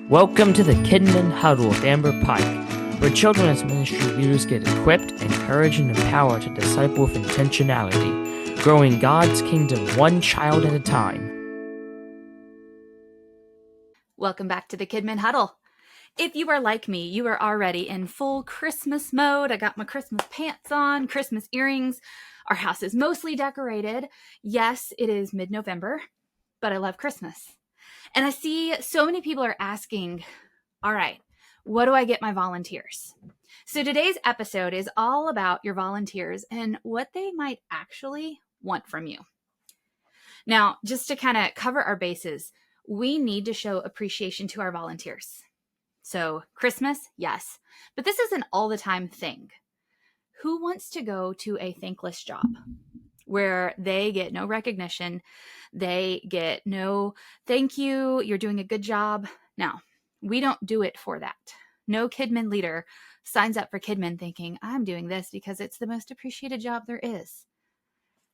Welcome to the Kidmin Huddle with Amber Pike, where children's ministry leaders get equipped, encouraged, and empowered to disciple with intentionality, growing God's kingdom one child at a time. Welcome back to the Kidmin Huddle. If you are like me, you are already in full Christmas mode. I got my Christmas pants on, Christmas earrings. Our house is mostly decorated. Yes, it is mid-November, but I love Christmas. And I see so many people are asking, all right, what do I get my volunteers? So today's episode is all about your volunteers and what they might actually want from you. Now, just to kind of cover our bases, we need to show appreciation to our volunteers. So Christmas, yes, but this is an all the time thing. Who wants to go to a thankless job where they get no recognition? They get no thank you. You're doing a good job. Now, we don't do it for that. No Kidmin leader signs up for Kidmin thinking, I'm doing this because it's the most appreciated job there is.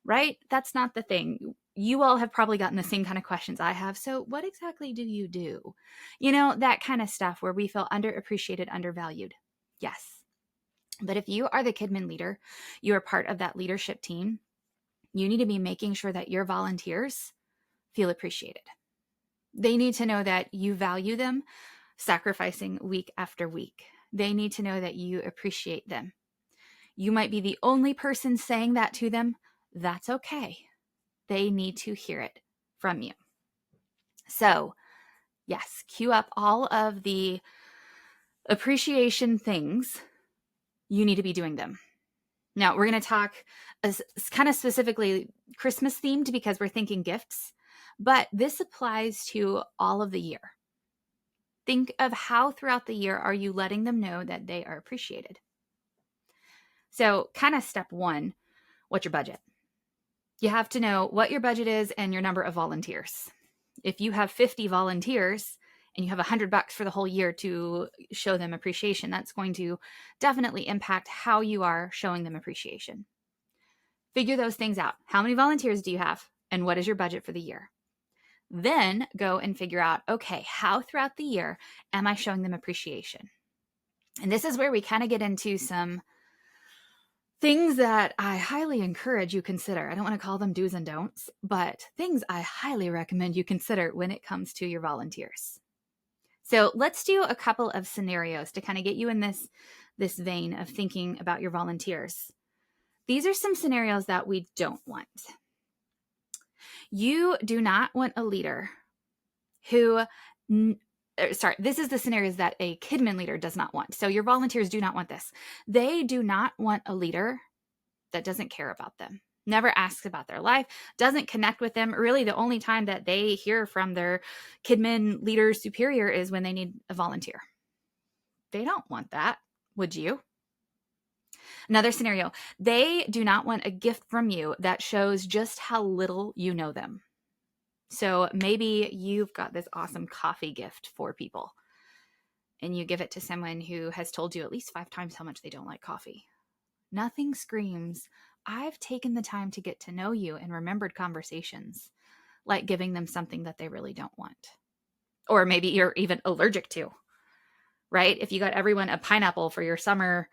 Right? That's not the thing. You all have probably gotten the same kind of questions I have. So what exactly do you do? You know, that kind of stuff where we feel underappreciated, undervalued. Yes. But if you are the Kidmin leader, you are part of that leadership team, you need to be making sure that your volunteers feel appreciated. They need to know that you value them, sacrificing week after week. They need to know that you appreciate them. You might be the only person saying that to them. That's okay. They need to hear it from you. So, yes, cue up all of the appreciation things. You need to be doing them. Now, we're going to talk kind of specifically Christmas themed because we're thinking gifts, but this applies to all of the year. Think of how throughout the year are you letting them know that they are appreciated. So, kind of step one, what's your budget? You have to know what your budget is and your number of volunteers. If you have 50 volunteers and you have $100 for the whole year to show them appreciation, that's going to definitely impact how you are showing them appreciation. Figure those things out. How many volunteers do you have? And what is your budget for the year? Then go and figure out, okay, how throughout the year am I showing them appreciation? And this is where we kind of get into some things that I highly encourage you consider. I don't want to call them do's and don'ts, but things I highly recommend you consider when it comes to your volunteers. So let's do a couple of scenarios to kind of get you in this vein of thinking about your volunteers. These are some scenarios that we don't want. You do not want a leader who, this is the scenarios that a Kidmin leader does not want. So your volunteers do not want this. They do not want a leader that doesn't care about them, never asks about their life, doesn't connect with them. Really, the only time that they hear from their Kidmin leader superior is when they need a volunteer. They don't want that. Would you? Another scenario, they do not want a gift from you that shows just how little you know them. So maybe you've got this awesome coffee gift for people and you give it to someone who has told you at least 5 times how much they don't like coffee. Nothing screams, I've taken the time to get to know you and remembered conversations, like giving them something that they really don't want. Or maybe you're even allergic to, right? If you got everyone a pineapple for your summer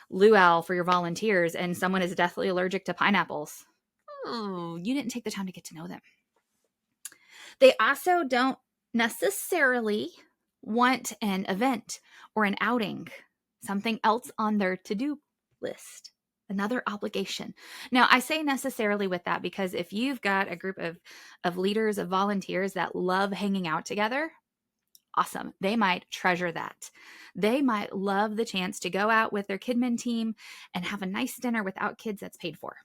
luau for your volunteers and someone is deathly allergic to pineapples, you didn't take the time to get to know them. They also don't necessarily want an event or an outing, something else on their to-do list, another obligation. Now, I say necessarily with that because if you've got a group of leaders, of volunteers that love hanging out together, awesome. They might treasure that. They might love the chance to go out with their Kidmin team and have a nice dinner without kids that's paid for.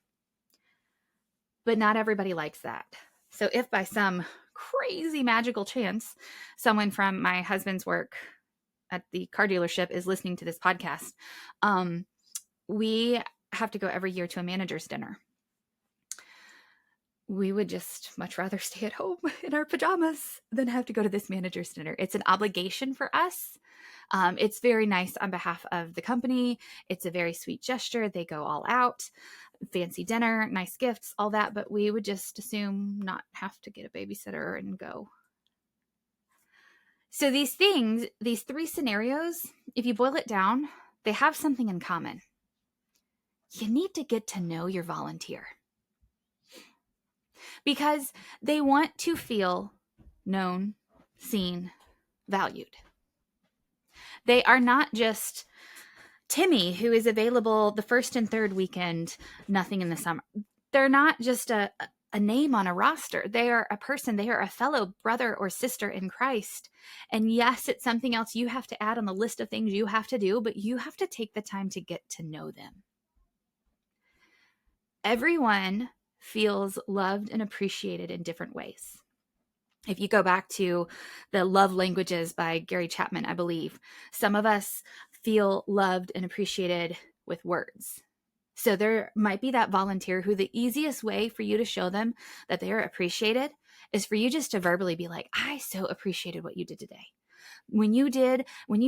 But not everybody likes that. So if by some crazy magical chance, someone from my husband's work at the car dealership is listening to this podcast, we have to go every year to a manager's dinner. We would just much rather stay at home in our pajamas than have to go to this manager's dinner. It's an obligation for us. It's very nice on behalf of the company. It's a very sweet gesture. They go all out, fancy dinner, nice gifts, all that. But we would just assume not have to get a babysitter and go. So these things, these three scenarios, if you boil it down, they have something in common. You need to get to know your volunteer because they want to feel known, seen, valued. They are not just Timmy, who is available the first and third weekend, nothing in the summer. They're not just a name on a roster. They are a person. They are a fellow brother or sister in Christ. And yes, it's something else you have to add on the list of things you have to do, but you have to take the time to get to know them. Everyone feels loved and appreciated in different ways. If you go back to the Love Languages by Gary Chapman, I believe, some of us feel loved and appreciated with words. So there might be that volunteer who the easiest way for you to show them that they are appreciated is for you just to verbally be like, I so appreciated what you did today. When you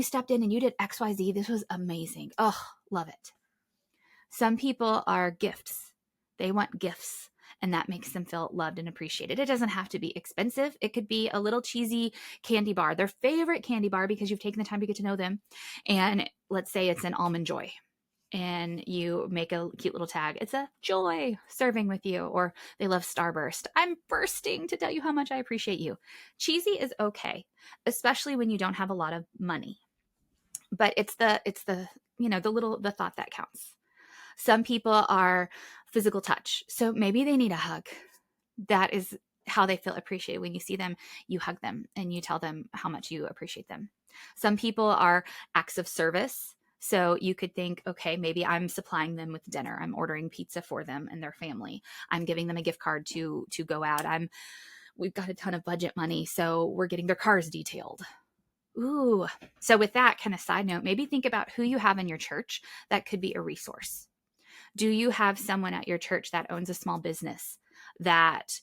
stepped in and you did XYZ, this was amazing. Oh, love it. Some people are gifts. They want gifts, and that makes them feel loved and appreciated. It doesn't have to be expensive. It could be a little cheesy candy bar, their favorite candy bar because you've taken the time to get to know them. And let's say it's an Almond Joy, and you make a cute little tag. It's a joy serving with you, or they love Starburst. I'm bursting to tell you how much I appreciate you. Cheesy is okay, especially when you don't have a lot of money. But it's the the thought that counts. Some people are physical touch. So maybe they need a hug. That is how they feel appreciated. When you see them, you hug them and you tell them how much you appreciate them. Some people are acts of service. So you could think, okay, maybe I'm supplying them with dinner. I'm ordering pizza for them and their family. I'm giving them a gift card to go out. We've got a ton of budget money, so we're getting their cars detailed. Ooh. So with that kind of side note, maybe think about who you have in your church that could be a resource. Do you have someone at your church that owns a small business that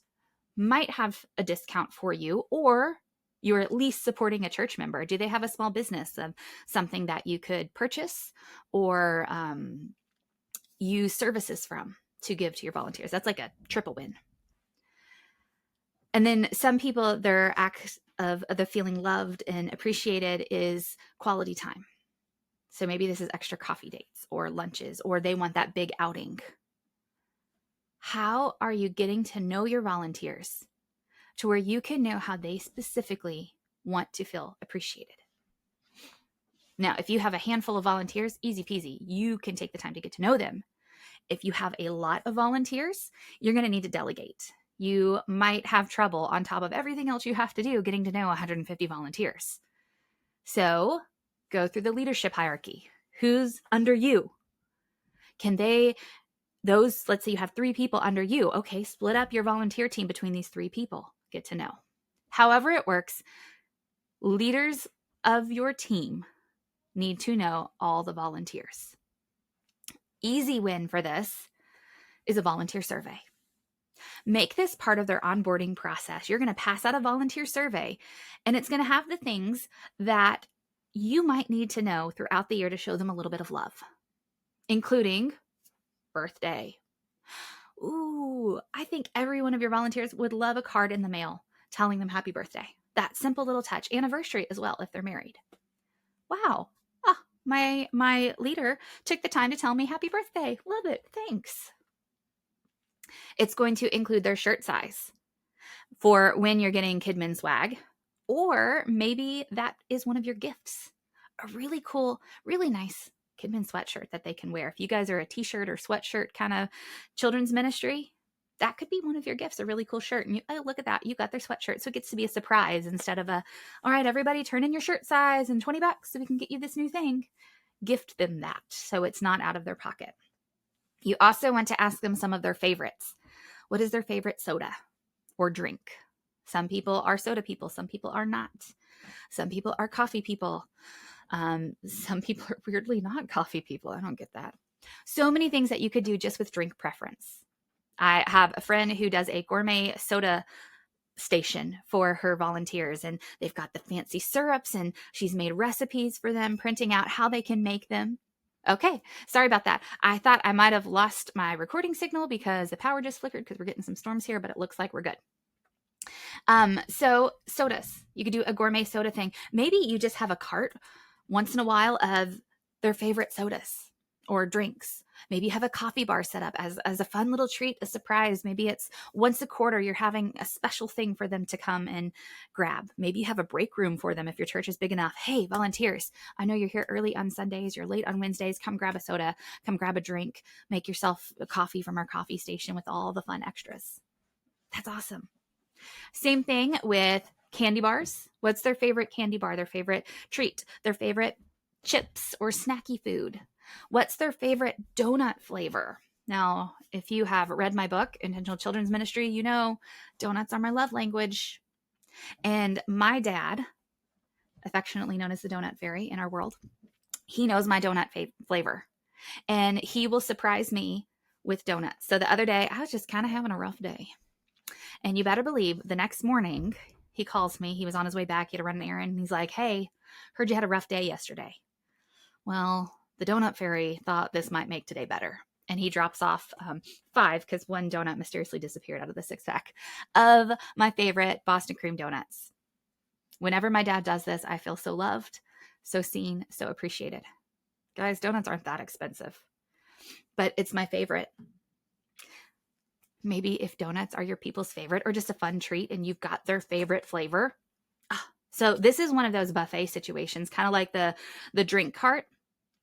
might have a discount for you, or you're at least supporting a church member? Do they have a small business of something that you could purchase or use services from to give to your volunteers? That's like a triple win. And then some people, their act of the feeling loved and appreciated is quality time. So maybe this is extra coffee dates or lunches, or they want that big outing. How are you getting to know your volunteers to where you can know how they specifically want to feel appreciated? Now, if you have a handful of volunteers, easy peasy, you can take the time to get to know them. If you have a lot of volunteers, you're going to need to delegate. You might have trouble on top of everything else you have to do getting to know 150 volunteers. So go through the leadership hierarchy. Who's under you? Let's say you have 3 people under you. Okay, split up your volunteer team between these 3 people. Get to know. However it works, leaders of your team need to know all the volunteers. Easy win for this is a volunteer survey. Make this part of their onboarding process. You're going to pass out a volunteer survey, and it's going to have the things that you might need to know throughout the year to show them a little bit of love, including birthday. Ooh, I think every one of your volunteers would love a card in the mail telling them happy birthday. That simple little touch. Anniversary as well if they're married. Wow. My leader took the time to tell me happy birthday. Love it. Thanks. It's going to include their shirt size for when you're getting Kidmin swag, or maybe that is one of your gifts. A really cool, really nice Kidmin sweatshirt that they can wear. If you guys are a t-shirt or sweatshirt kind of children's ministry, that could be one of your gifts, a really cool shirt. And look at that, you got their sweatshirt. So it gets to be a surprise instead of all right, everybody turn in your shirt size and $20 so we can get you this new thing. Gift them that so it's not out of their pocket. You also want to ask them some of their favorites. What is their favorite soda or drink? Some people are soda people. Some people are not. Some people are coffee people. Some people are weirdly not coffee people. I don't get that. So many things that you could do just with drink preference. I have a friend who does a gourmet soda station for her volunteers, and they've got the fancy syrups, and she's made recipes for them, printing out how they can make them. Okay, sorry about that. I thought I might have lost my recording signal because the power just flickered because we're getting some storms here, but it looks like we're good. So sodas, you could do a gourmet soda thing. Maybe you just have a cart once in a while of their favorite sodas or drinks. Maybe you have a coffee bar set up as a fun little treat, a surprise. Maybe it's once a quarter, you're having a special thing for them to come and grab. Maybe you have a break room for them if your church is big enough. Hey, volunteers, I know you're here early on Sundays, you're late on Wednesdays. Come grab a soda, come grab a drink, make yourself a coffee from our coffee station with all the fun extras. That's awesome. Same thing with candy bars. What's their favorite candy bar, their favorite treat, their favorite chips or snacky food? What's their favorite donut flavor? Now, if you have read my book, Intentional Children's Ministry, you know donuts are my love language. And my dad, affectionately known as the Donut Fairy in our world, he knows my donut flavor. And he will surprise me with donuts. So the other day, I was just kind of having a rough day. And you better believe the next morning, he calls me. He was on his way back. He had to run an errand. And he's like, hey, heard you had a rough day yesterday. Well, the Donut Fairy thought this might make today better. And he drops off 5 because one donut mysteriously disappeared out of the 6-pack of my favorite Boston cream donuts. Whenever my dad does this, I feel so loved, so seen, so appreciated. Guys, donuts aren't that expensive, but it's my favorite. Maybe if donuts are your people's favorite or just a fun treat and you've got their favorite flavor. So this is one of those buffet situations, kind of like the drink cart.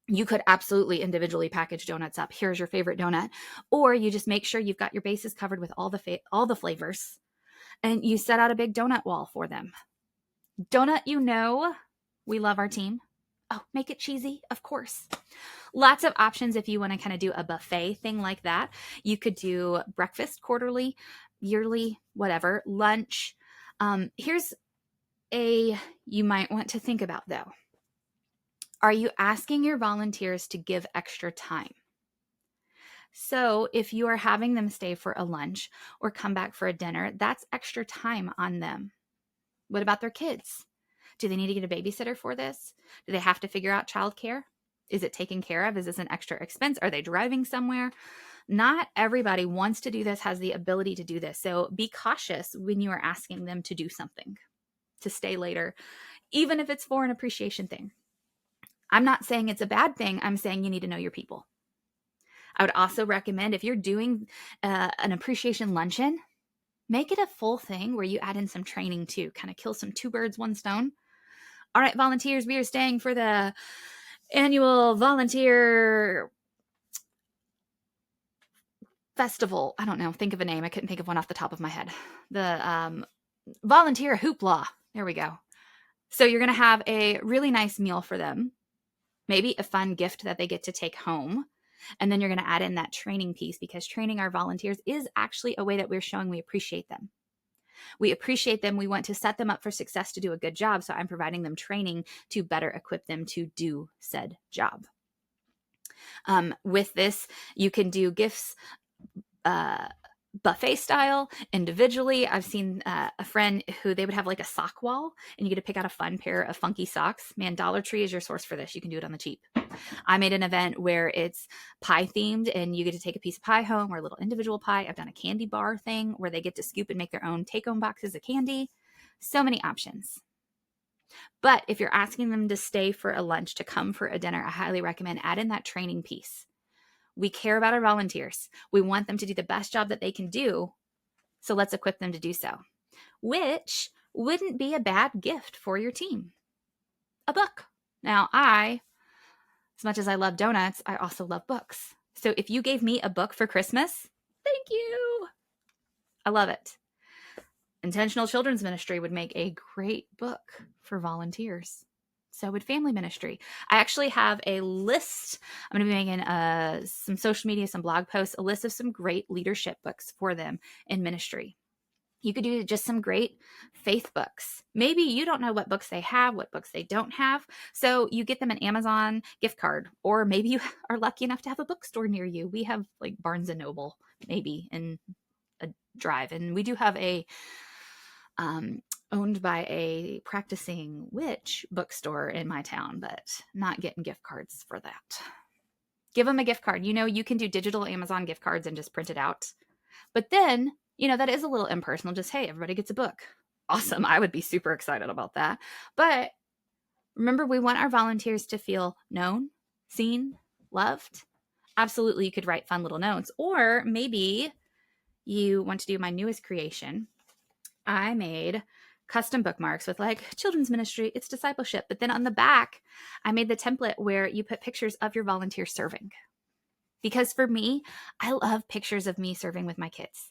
You could absolutely individually package donuts up. Here's your favorite donut. Or you just make sure you've got your bases covered with all the flavors and you set out a big donut wall for them. Donut, you know, we love our team. Oh, make it cheesy, of course. Lots of options if you want to kind of do a buffet thing like that. You could do breakfast quarterly, yearly, whatever, lunch. Here's you might want to think about though. Are you asking your volunteers to give extra time? So if you are having them stay for a lunch or come back for a dinner, that's extra time on them. What about their kids? Do they need to get a babysitter for this? Do they have to figure out childcare? Is it taken care of? Is this an extra expense? Are they driving somewhere? Not everybody wants to do this, has the ability to do this. So be cautious when you are asking them to do something, to stay later, even if it's for an appreciation thing. I'm not saying it's a bad thing. I'm saying you need to know your people. I would also recommend if you're doing an appreciation luncheon, make it a full thing where you add in some training too, kind of kill some 2 birds, 1 stone. All right, volunteers, we are staying for the annual volunteer festival. I don't know. Think of a name. I couldn't think of one off the top of my head. The volunteer hoopla. There we go. So you're going to have a really nice meal for them, maybe a fun gift that they get to take home. And then you're going to add in that training piece because training our volunteers is actually a way that we're showing we appreciate them. We appreciate them. We want to set them up for success to do a good job. So I'm providing them training to better equip them to do said job. With this, you can do gifts buffet style, individually. I've seen a friend who they would have like a sock wall and you get to pick out a fun pair of funky socks. Man, Dollar Tree is your source for this. You can do it on the cheap. I made an event where it's pie themed and you get to take a piece of pie home or a little individual pie. I've done a candy bar thing where they get to scoop and make their own take-home boxes of candy. So many options. But if you're asking them to stay for a lunch, to come for a dinner, I highly recommend add in that training piece. We care about our volunteers. We want them to do the best job that they can do. So let's equip them to do so, which wouldn't be a bad gift for your team. A book. Now, as much as I love donuts, I also love books. So if you gave me a book for Christmas, thank you. I love it. Intentional Children's Ministry would make a great book for volunteers. So would family ministry. I actually have a list. I'm going to be making some social media, some blog posts, a list of some great leadership books for them in ministry. You could do just some great faith books. Maybe you don't know what books they have, what books they don't have. So you get them an Amazon gift card, or maybe you are lucky enough to have a bookstore near you. We have like Barnes and Noble, maybe in a drive. And we do have a owned by a practicing witch bookstore in my town, but not getting gift cards for that. Give them a gift card. You know, you can do digital Amazon gift cards and just print it out. But then, you know, that is a little impersonal. Just, hey, everybody gets a book. awesome. I would be super excited about that. But remember, we want our volunteers to feel known, seen, loved. Absolutely, you could write fun little notes. Or maybe you want to do my newest creation. I made custom bookmarks with like children's ministry, it's discipleship. But then on the back, I made the template where you put pictures of your volunteer serving. Because for me, I love pictures of me serving with my kids.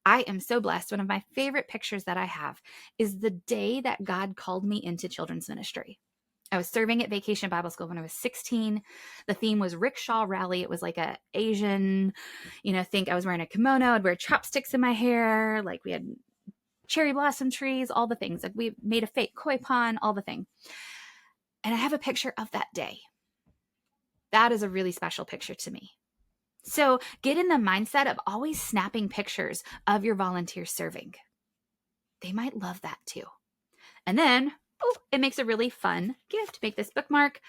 I am so blessed. One of my favorite pictures that I have is the day that God called me into children's ministry. I was serving at Vacation Bible School when I was 16. The theme was Rickshaw Rally. It was like a Asian, think I was wearing a kimono. I'd wear chopsticks in my hair. Like we had cherry blossom trees, all the things. Like we made a fake koi pond, all the thing. And I have a picture of that day. That is a really special picture to me. So get in the mindset of always snapping pictures of your volunteers serving. They might love that too. And then, it makes a really fun gift. Make this bookmark,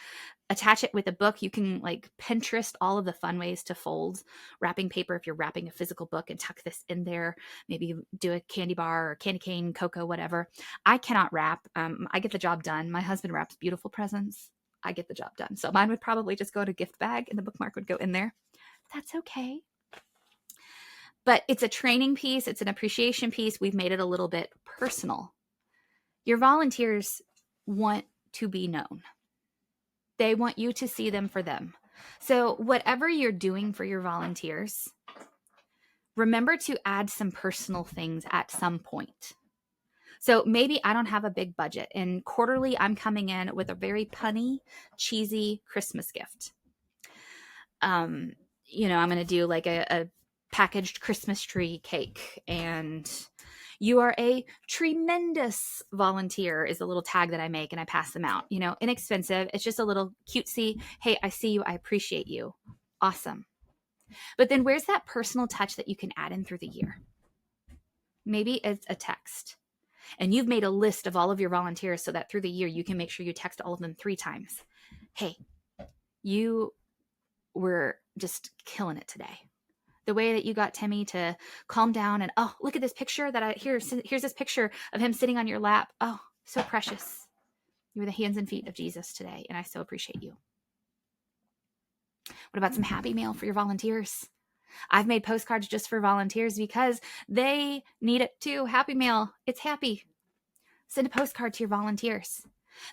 attach it with a book. You can like Pinterest all of the fun ways to fold wrapping paper if you're wrapping a physical book, and tuck this in there. Maybe do a candy bar or candy cane, cocoa, whatever. I cannot wrap. I get the job done. My husband wraps beautiful presents. I get the job done. So mine would probably just go in a gift bag and the bookmark would go in there. That's okay. But it's a training piece. It's an appreciation piece. We've made it a little bit personal. Your volunteers want to be known. They want you to see them for them. So whatever you're doing for your volunteers, remember to add some personal things at some point. So maybe I don't have a big budget, and quarterly I'm coming in with a very punny, cheesy Christmas gift. I'm going to do like a packaged Christmas tree cake, and you are a tremendous volunteer is the little tag that I make, and I pass them out. Inexpensive. It's just a little cutesy. Hey, I see you. I appreciate you. Awesome. But then where's that personal touch that you can add in through the year? Maybe it's a text. And you've made a list of all of your volunteers so that through the year you can make sure you text all of them 3 times. Hey, you were just killing it today. The way that you got Timmy to calm down, and look at this picture that here's this picture of him sitting on your lap. Oh, so precious. You were the hands and feet of Jesus today, and I so appreciate you. What about some happy mail for your volunteers? I've made postcards just for volunteers because they need it too. Happy mail. It's happy. Send a postcard to your volunteers.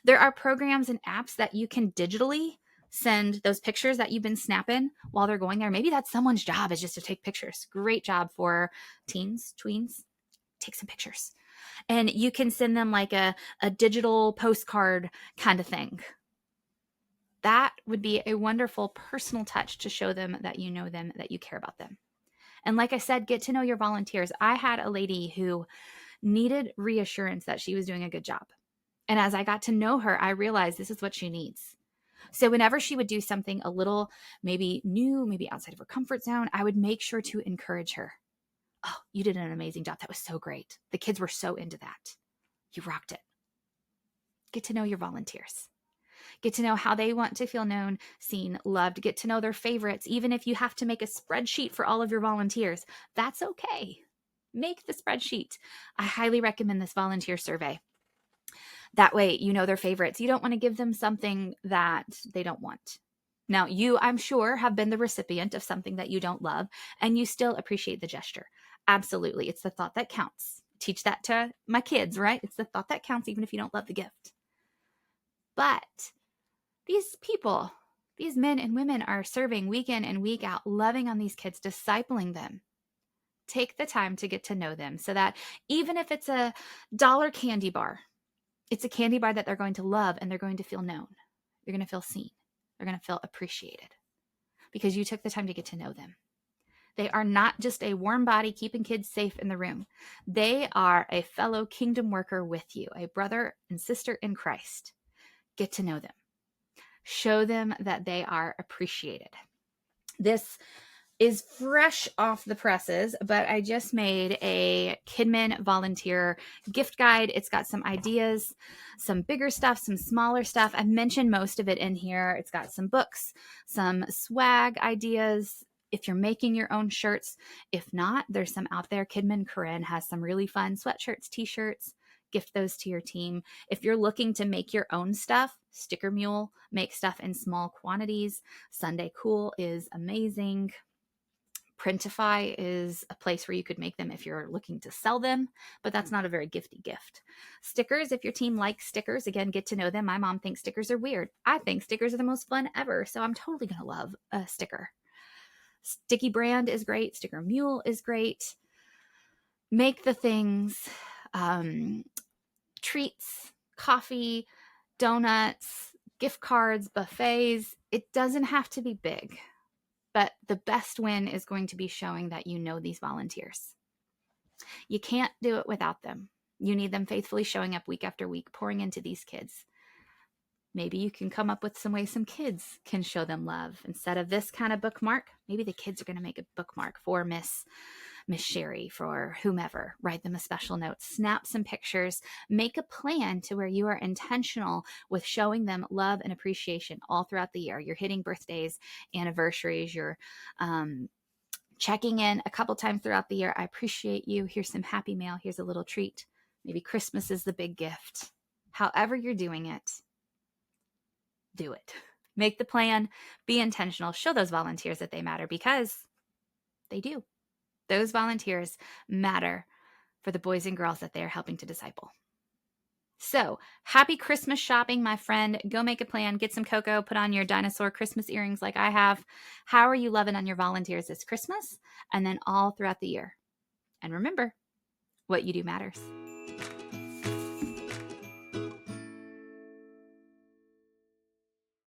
There are programs and apps that you can digitally send those pictures that you've been snapping while they're going there. Maybe that's someone's job, is just to take pictures. Great job for teens, tweens. Take some pictures. And you can send them like a digital postcard kind of thing. That would be a wonderful personal touch to show them that you know them, that you care about them. And like I said, get to know your volunteers. I had a lady who needed reassurance that she was doing a good job. And as I got to know her, I realized this is what she needs. So whenever she would do something a little maybe new, maybe outside of her comfort zone, I would make sure to encourage her. Oh, you did an amazing job. That was so great. The kids were so into that. You rocked it. Get to know your volunteers. Get to know how they want to feel known, seen, loved. Get to know their favorites. Even if you have to make a spreadsheet for all of your volunteers, that's okay. Make the spreadsheet. I highly recommend this volunteer survey. That way, you know their favorites. You don't want to give them something that they don't want. Now, you, I'm sure, have been the recipient of something that you don't love, and you still appreciate the gesture. Absolutely. It's the thought that counts. Teach that to my kids, right? It's the thought that counts, even if you don't love the gift. But these people, these men and women are serving week in and week out, loving on these kids, discipling them. Take the time to get to know them so that even if it's a $1 candy bar, it's a candy bar that they're going to love, and they're going to feel known. They're going to feel seen. They're going to feel appreciated because you took the time to get to know them. They are not just a warm body keeping kids safe in the room. They are a fellow kingdom worker with you, a brother and sister in Christ. Get to know them. Show them that they are appreciated. This is fresh off the presses, but I just made a Kidmin volunteer gift guide. It's got some ideas, some bigger stuff, some smaller stuff. I've mentioned most of it in here. It's got some books, some swag ideas. If you're making your own shirts, if not, there's some out there. Kidmin Corinne has some really fun sweatshirts, t-shirts, gift those to your team. If you're looking to make your own stuff, Sticker Mule makes stuff in small quantities. Sunday Cool is amazing. Printify is a place where you could make them if you're looking to sell them, but that's not a very gifty gift. Stickers, if your team likes stickers, again, get to know them. My mom thinks stickers are weird. I think stickers are the most fun ever, so I'm totally going to love a sticker. Sticky Brand is great. Sticker Mule is great. Make the things, treats, coffee, donuts, gift cards, buffets. It doesn't have to be big. But the best win is going to be showing that you know these volunteers. You can't do it without them. You need them faithfully showing up week after week, pouring into these kids. Maybe you can come up with some ways some kids can show them love. Instead of this kind of bookmark, maybe the kids are going to make a bookmark for Miss Sherry, for whomever. Write them a special note, snap some pictures, make a plan to where you are intentional with showing them love and appreciation all throughout the year. You're hitting birthdays, anniversaries, you're checking in a couple times throughout the year. I appreciate you. Here's some happy mail. Here's a little treat. Maybe Christmas is the big gift. However you're doing it, do it. Make the plan, be intentional, show those volunteers that they matter, because they do. Those volunteers matter for the boys and girls that they are helping to disciple. So happy Christmas shopping, my friend. Go make a plan, get some cocoa, put on your dinosaur Christmas earrings like I have. How are you loving on your volunteers this Christmas and then all throughout the year? And remember, what you do matters.